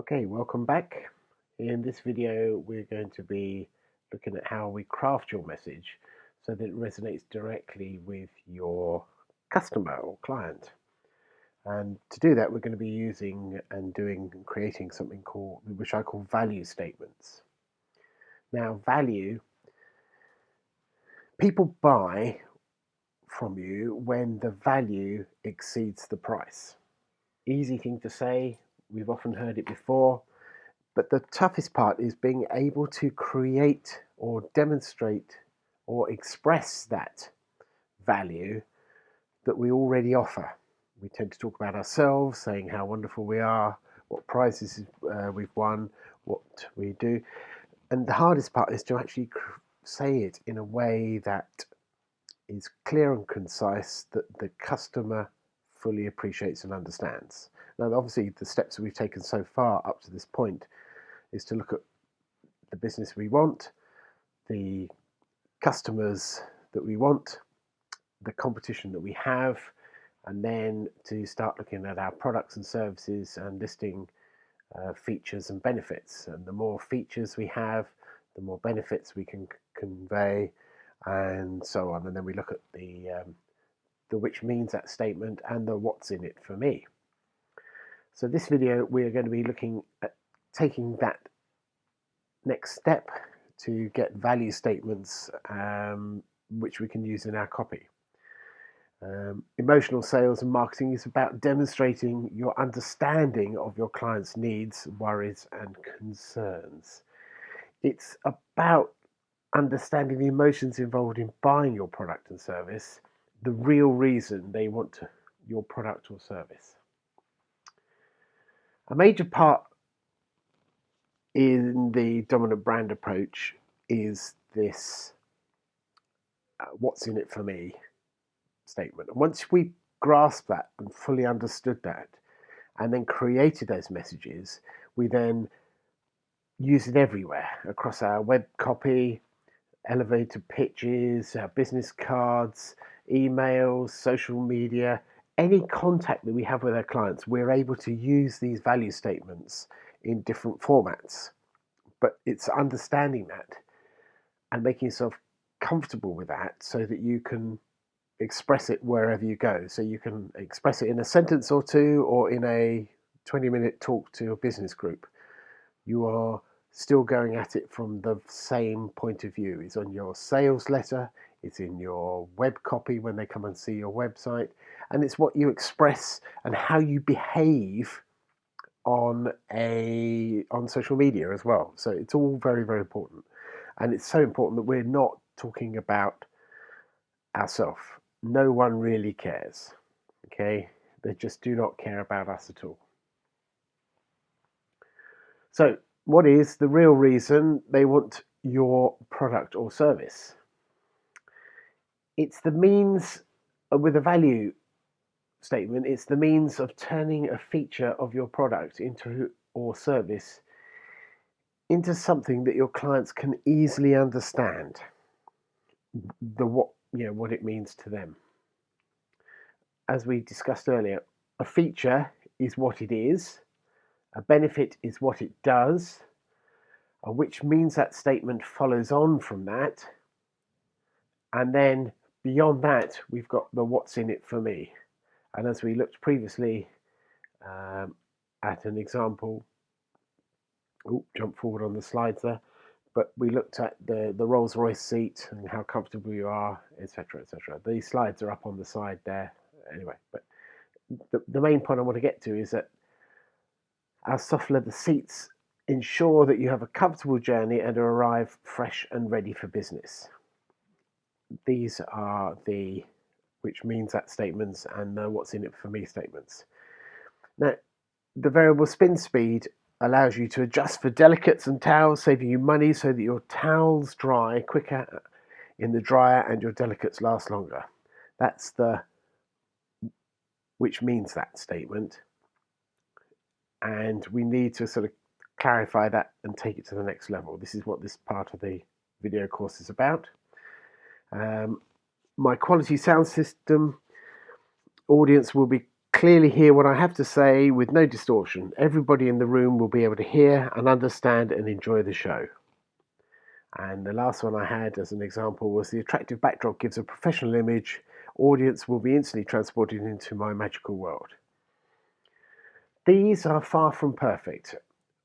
Okay, welcome back. In this video, we're going to be looking at how we craft your message so that it resonates directly with your customer or client. And to do that, we're going to be using and creating something which I call value statements. Now, people buy from you when the value exceeds the price. Easy thing to say, we've often heard it before. But the toughest part is being able to create or demonstrate or express that value that we already offer. We tend to talk about ourselves, saying how wonderful we are, what prizes we've won, what we do. And the hardest part is to actually say it in a way that is clear and concise, that the customer fully appreciates and understands. Now, obviously, the steps that we've taken so far up to this point is to look at the business we want, the customers that we want, the competition that we have, and then to start looking at our products and services and listing features and benefits. And the more features we have, the more benefits we can convey, and so on. And then we look at the which means that statement and the what's in it for me. So this video, we're going to be looking at taking that next step to get value statements which we can use in our copy. Emotional sales and marketing is about demonstrating your understanding of your client's needs, worries, and concerns. It's about understanding the emotions involved in buying your product and service, the real reason they want your product or service. A major part in the dominant brand approach is this what's in it for me statement. And once we grasp that and fully understood that and then created those messages, we then use it everywhere across our web copy, elevator pitches, our business cards, emails, social media, any contact that we have with our clients. We're able to use these value statements in different formats, but it's understanding that and making yourself comfortable with that so that you can express it wherever you go. So you can express it in a sentence or two or in a 20-minute talk to a business group. You are still going at it from the same point of view. It's on your sales letter, it's in your web copy when they come and see your website, and it's what you express and how you behave on social media as well. So it's all very, very important. And it's so important that we're not talking about ourselves. No one really cares. Okay? They just do not care about us at all. So what is the real reason they want your product or service? It's the means, with a value statement, it's the means of turning a feature of your product or service into something that your clients can easily understand what it means to them. As we discussed earlier, a feature is what it is, a benefit is what it does, which means that statement follows on from that, and then beyond that we've got the what's in it for me. And as we looked previously at an example, jump forward on the slides there, but we looked at the Rolls-Royce seat and how comfortable you are, etc., etc. These slides are up on the side there anyway, but the main point I want to get to is that our soft leather seats ensure that you have a comfortable journey and arrive fresh and ready for business. These are the which means that statements and the what's in it for me statements. Now, the variable spin speed allows you to adjust for delicates and towels, saving you money so that your towels dry quicker in the dryer and your delicates last longer. That's the which means that statement. And we need to sort of clarify that and take it to the next level. This is what this part of the video course is about. My quality sound system audience will be clearly hear what I have to say with no distortion. Everybody in the room will be able to hear and understand and enjoy the show. And the last one I had as an example was the attractive backdrop gives a professional image. Audience will be instantly transported into my magical world. These are far from perfect.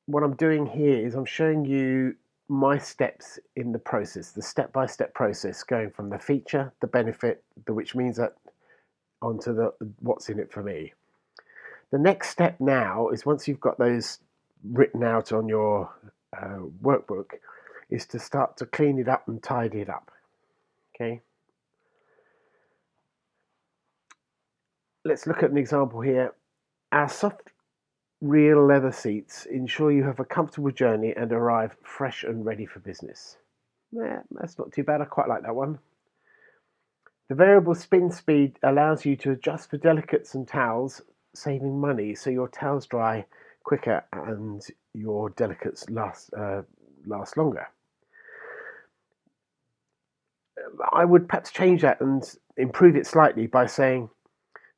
What I'm doing here is I'm showing you my steps in the process, the step-by-step process going from the feature, the benefit, the which means that onto the what's in it for me. The next step now is once you've got those written out on your workbook is to start to clean it up and tidy it up. Okay. Let's look at an example here. Our soft real leather seats ensure you have a comfortable journey and arrive fresh and ready for business. Yeah, that's not too bad. I quite like that one. The variable spin speed allows you to adjust for delicates and towels, saving money so your towels dry quicker and your delicates last longer. I would perhaps change that and improve it slightly by saying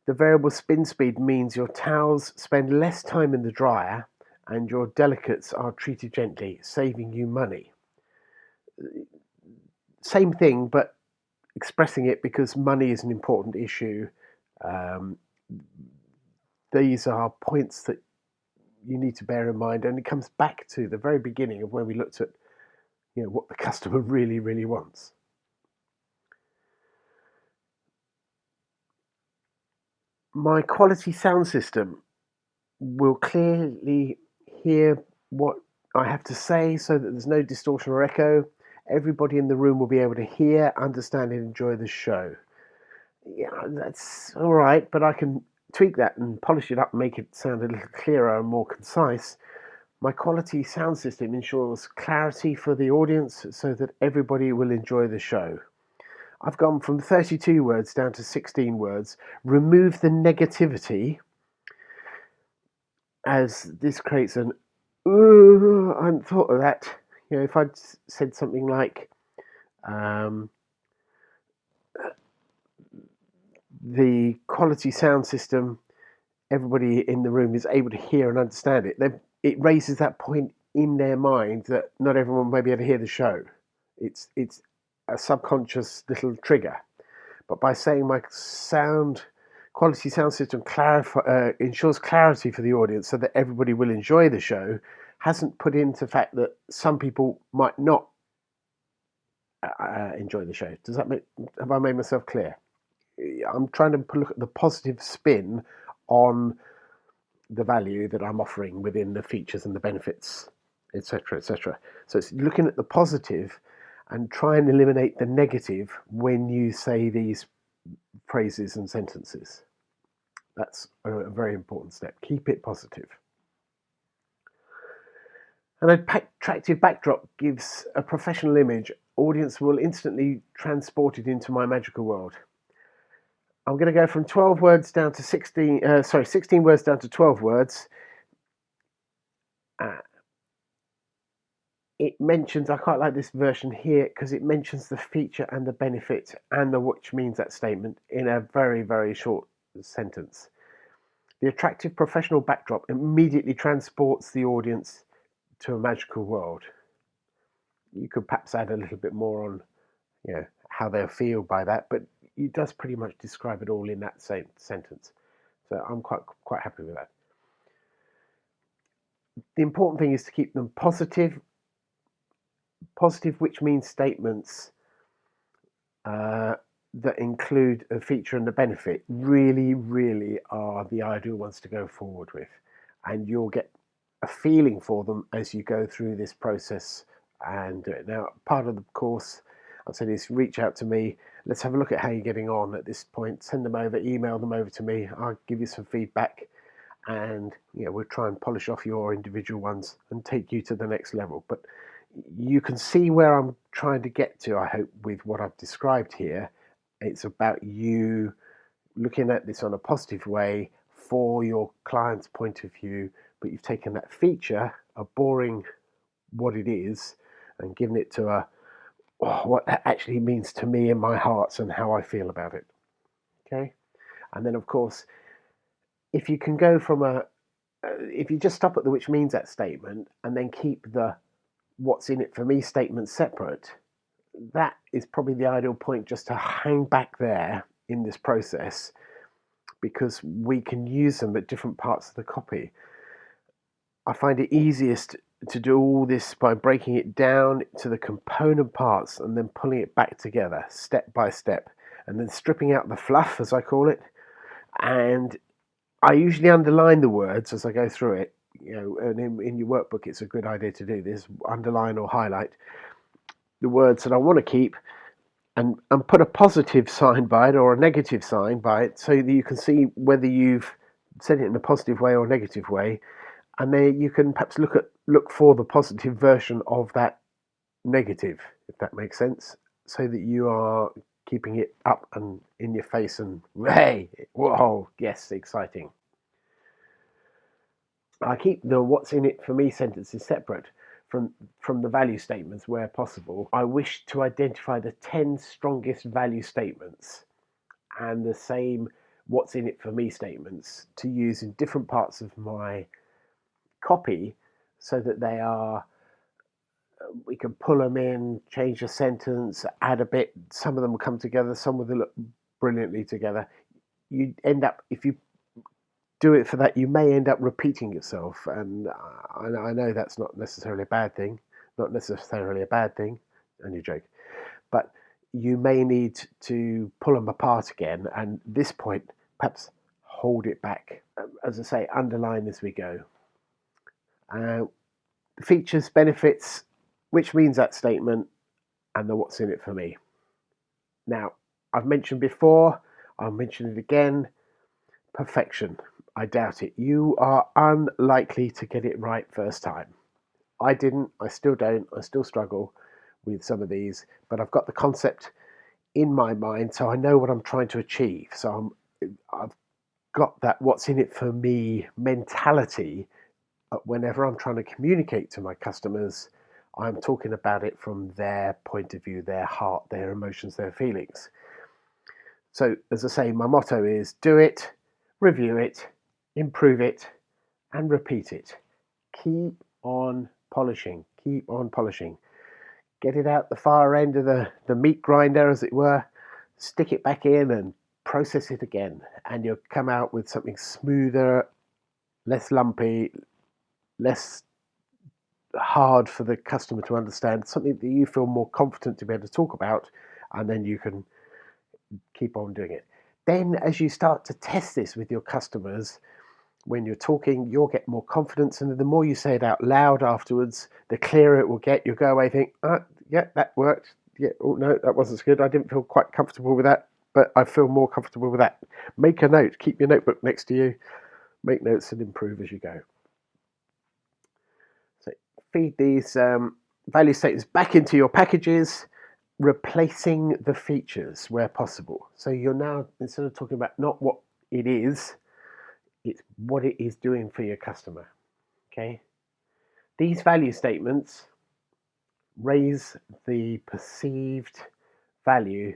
the variable spin speed means your towels spend less time in the dryer and your delicates are treated gently, saving you money. Same thing, but expressing it because money is an important issue. Um, these are points that you need to bear in mind, and it comes back to the very beginning of when we looked at what the customer really, really wants. My quality sound system will clearly hear what I have to say so that there's no distortion or echo. Everybody in the room will be able to hear, understand, and enjoy the show. Yeah, that's all right, but I can tweak that and polish it up and make it sound a little clearer and more concise. My quality sound system ensures clarity for the audience so that everybody will enjoy the show. I've gone from 32 words down to 16 words. Remove the negativity, as this creates an I hadn't thought of that. If I'd said something like the quality sound system, everybody in the room is able to hear and understand it. It raises that point in their mind that not everyone may be able to hear the show. It's a subconscious little trigger. But by saying my quality sound system ensures clarity for the audience so that everybody will enjoy the show, hasn't put into the fact that some people might not enjoy the show. Have I made myself clear? I'm trying to look at the positive spin on the value that I'm offering within the features and the benefits, etc., etc. So it's looking at the positive and try and eliminate the negative when you say these phrases and sentences. That's a very important step. Keep it positive. An attractive backdrop gives a professional image. Audience will instantly transport it into my magical world. I'm going to go from 12 words down to 16 words down to 12 words. It mentions, I quite like this version here because it mentions the feature and the benefit and the which means that statement in a very, very short sentence. The attractive professional backdrop immediately transports the audience to a magical world. You could perhaps add a little bit more on how they'll feel by that, but it does pretty much describe it all in that same sentence. So I'm quite happy with that. The important thing is to keep them positive, which means statements that include a feature and a benefit really, really are the ideal ones to go forward with. And you'll get a feeling for them as you go through this process and do it. Now, part of the course, I'll say this, reach out to me. Let's have a look at how you're getting on at this point. Send them over, email them over to me. I'll give you some feedback and we'll try and polish off your individual ones and take you to the next level. But you can see where I'm trying to get to, I hope, with what I've described here. It's about you looking at this on a positive way for your client's point of view, but you've taken that feature, a boring what it is, and given it to what that actually means to me in my heart and how I feel about it. Okay? And then, of course, if you can go from if you just stop at the which means that statement and then keep the what's in it for me statement separate, that is probably the ideal point, just to hang back there in this process, because we can use them at different parts of the copy. I find it easiest to do all this by breaking it down to the component parts and then pulling it back together step by step, and then stripping out the fluff, as I call it. And I usually underline the words as I go through it. And in your workbook, it's a good idea to do this: underline or highlight the words that I want to keep, and put a positive sign by it or a negative sign by it, so that you can see whether you've said it in a positive way or a negative way, and then you can perhaps look for the positive version of that negative, if that makes sense, so that you are keeping it up and in your face and hey, whoa, yes, exciting. I keep the what's in it for me sentences separate from the value statements where possible. I wish to identify the 10 strongest value statements and the same what's in it for me statements to use in different parts of my copy, so that they are, we can pull them in, change a sentence, add a bit. Some of them will come together, some will look brilliantly together. You end up, if you do it for that, you may end up repeating yourself, and I know that's not necessarily a bad thing. Not necessarily a bad thing, only a joke. But you may need to pull them apart again, and at this point, perhaps hold it back. As I say, underline as we go. Features, benefits, which means that statement, and the what's in it for me. Now, I've mentioned before, I'll mention it again: perfection. I doubt it. You are unlikely to get it right first time. I didn't, I still don't, I still struggle with some of these, but I've got the concept in my mind, so I know what I'm trying to achieve. So I've got that what's in it for me mentality. Whenever I'm trying to communicate to my customers, I'm talking about it from their point of view, their heart, their emotions, their feelings. So, as I say, my motto is do it, review it, improve it, and repeat it. Keep on polishing, keep on polishing. Get it out the far end of the meat grinder, as it were, stick it back in and process it again, and you'll come out with something smoother, less lumpy, less hard for the customer to understand, something that you feel more confident to be able to talk about, and then you can keep on doing it. Then, as you start to test this with your customers, when you're talking, you'll get more confidence, and the more you say it out loud afterwards, the clearer it will get. You'll go away think, yeah, that worked. Yeah, oh no, that wasn't so good. I didn't feel quite comfortable with that, but I feel more comfortable with that. Make a note. Keep your notebook next to you. Make notes and improve as you go. So feed these value statements back into your packages, replacing the features where possible. So you're now, instead of talking about not what it is, it's what it is doing for your customer. Okay. These value statements raise the perceived value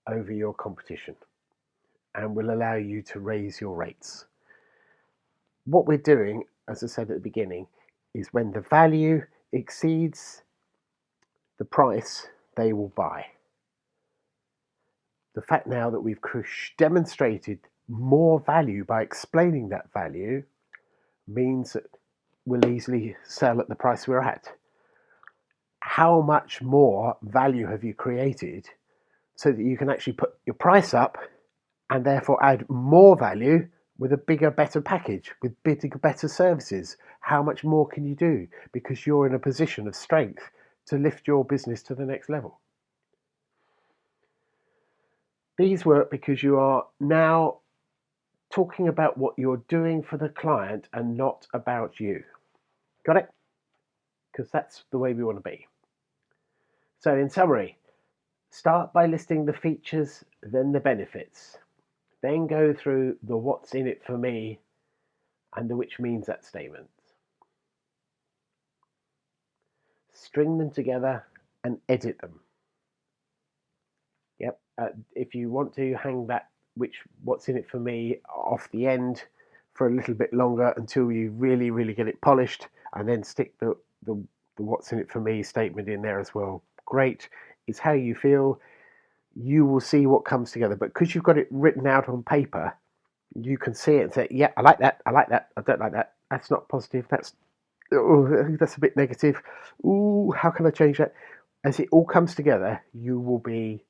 over your competition and will allow you to raise your rates. What we're doing, as I said at the beginning, is when the value exceeds the price they will buy. The fact now that we've demonstrated more value by explaining that value means that we'll easily sell at the price we're at. How much more value have you created so that you can actually put your price up and therefore add more value with a bigger, better package, with bigger, better services? How much more can you do? Because you're in a position of strength to lift your business to the next level. These work because you are now talking about what you're doing for the client and not about you. Got it? Because that's the way we want to be. So in summary, start by listing the features, then the benefits. Then go through the what's in it for me and the which means that statement. String them together and edit them. Yep. If you want to hang that what's in it for me off the end for a little bit longer until you really, really get it polished, and then stick the what's in it for me statement in there as well. Great. It's how you feel. You will see what comes together. But because you've got it written out on paper, you can see it and say, yeah, I like that. I like that. I don't like that. That's not positive. That's a bit negative. Ooh, how can I change that? As it all comes together, you will be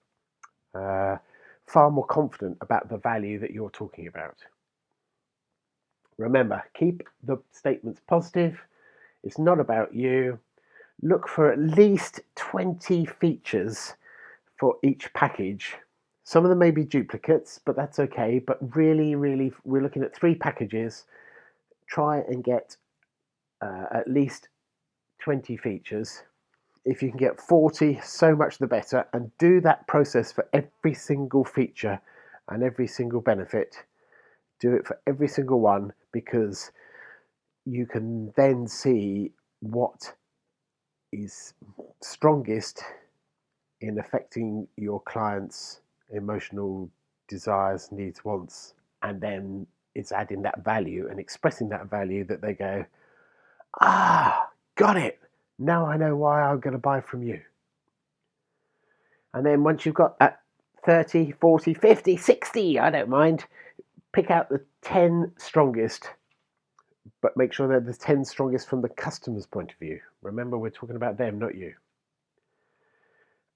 far more confident about the value that you're talking about. Remember, keep the statements positive. It's not about you. Look for at least 20 features for each package. Some of them may be duplicates, but that's okay. But really, really, we're looking at 3 packages. Try and get at least 20 features. If you can get 40, so much the better. And do that process for every single feature and every single benefit. Do it for every single one, because you can then see what is strongest in affecting your clients' emotional desires, needs, wants, and then it's adding that value and expressing that value that they go, got it. Now I know why I'm going to buy from you. And then once you've got that 30, 40, 50, 60, I don't mind, pick out the 10 strongest, but make sure they're the 10 strongest from the customer's point of view. Remember, we're talking about them, not you.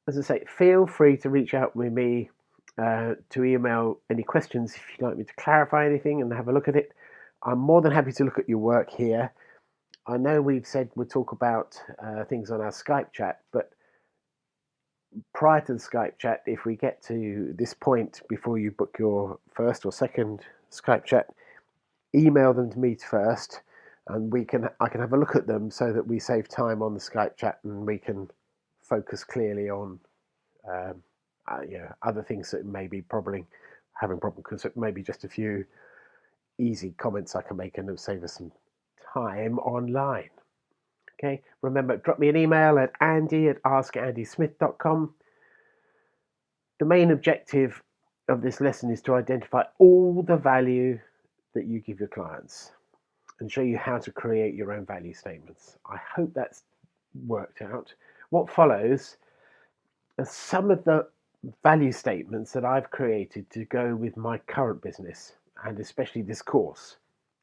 As I say, feel free to reach out with me, to email any questions if you'd like me to clarify anything and have a look at it. I'm more than happy to look at your work here. I know we've said we'll talk about things on our Skype chat, but prior to the Skype chat, if we get to this point before you book your first or second Skype chat, email them to me first, and I can have a look at them so that we save time on the Skype chat and we can focus clearly on other things that may be having problems, because it may be just a few easy comments I can make and it'll save us some time online. Okay, remember, drop me an email at andy@askandysmith.com. The main objective of this lesson is to identify all the value that you give your clients and show you how to create your own value statements. I hope that's worked out. What follows are some of the value statements that I've created to go with my current business, and especially this course.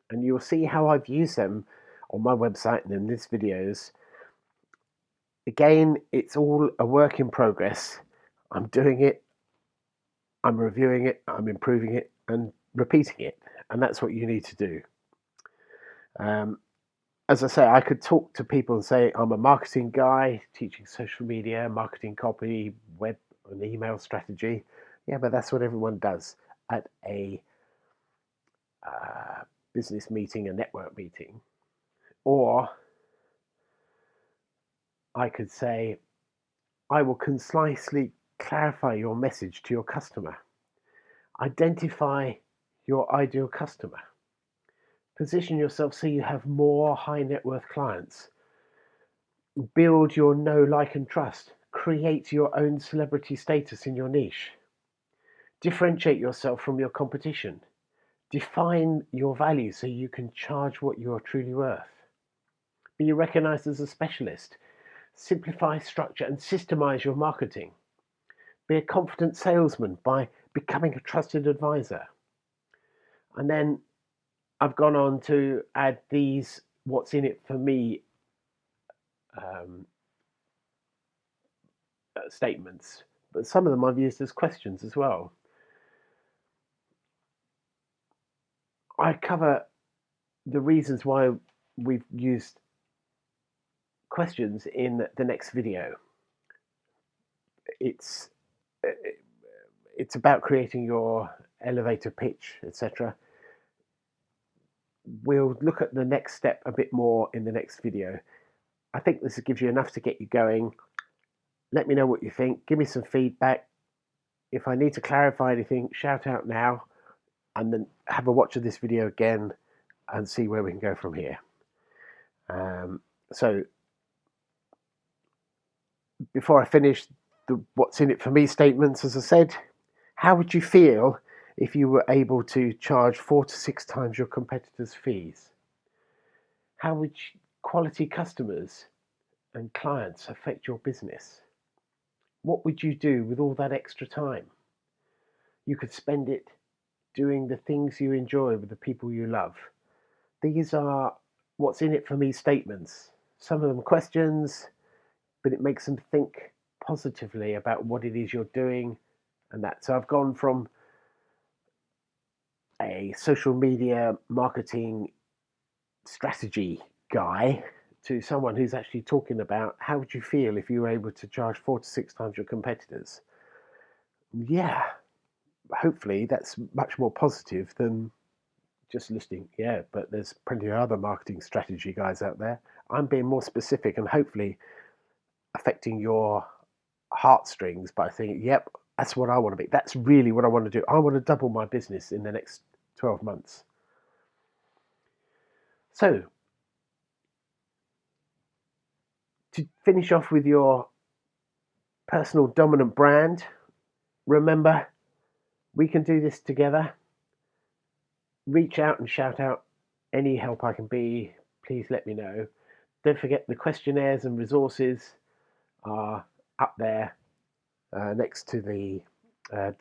And you'll see how I've used them on my website and in these videos. Again, it's all a work in progress. I'm doing it, I'm reviewing it, I'm improving it, and repeating it. And that's what you need to do. As I say, I could talk to people and say, I'm a marketing guy, teaching social media, marketing copy, web and email strategy. Yeah, but that's what everyone does at a business meeting, a network meeting. Or I could say, I will concisely clarify your message to your customer. Identify your ideal customer. Position yourself so you have more high net worth clients. Build your know, like, and trust. Create your own celebrity status in your niche. Differentiate yourself from your competition. Define your value so you can charge what you are truly worth. Be recognized as a specialist. Simplify structure and systemize your marketing. Be a confident salesman by becoming a trusted advisor. And then I've gone on to add these what's in it for me statements, but some of them I've used as questions as well. I cover the reasons why we've used questions in the next video. It's about creating your elevator pitch, etc. We'll look at the next step a bit more in the next video. I think this gives you enough to get you going. Let me know what you think. Give me some feedback. If I need to clarify anything, shout out now, and then have a watch of this video again and see where we can go from here. So before I finish the what's in it for me statements, as I said, how would you feel if you were able to charge 4 to 6 times your competitors' fees? How would quality customers and clients affect your business? What would you do with all that extra time? You could spend it doing the things you enjoy with the people you love. These are what's in it for me statements. Some of them questions, but it makes them think positively about what it is you're doing and that. So I've gone from a social media marketing strategy guy to someone who's actually talking about how would you feel if you were able to charge 4 to 6 times your competitors. Yeah, hopefully that's much more positive than just listing. Yeah, but there's plenty of other marketing strategy guys out there. I'm being more specific and hopefully affecting your heartstrings by thinking, yep, that's what I want to be. That's really what I want to do. I want to double my business in the next 12 months. So, to finish off with your personal dominant brand, remember, we can do this together. Reach out and shout out any help I can be. Please let me know. Don't forget the questionnaires and resources are up there next to the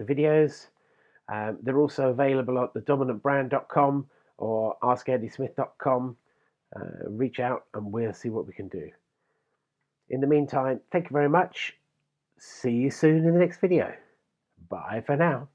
videos. They're also available at thedominantbrand.com or askandysmith.com. Reach out and we'll see what we can do. In the meantime, thank you very much. See you soon in the next video. Bye for now.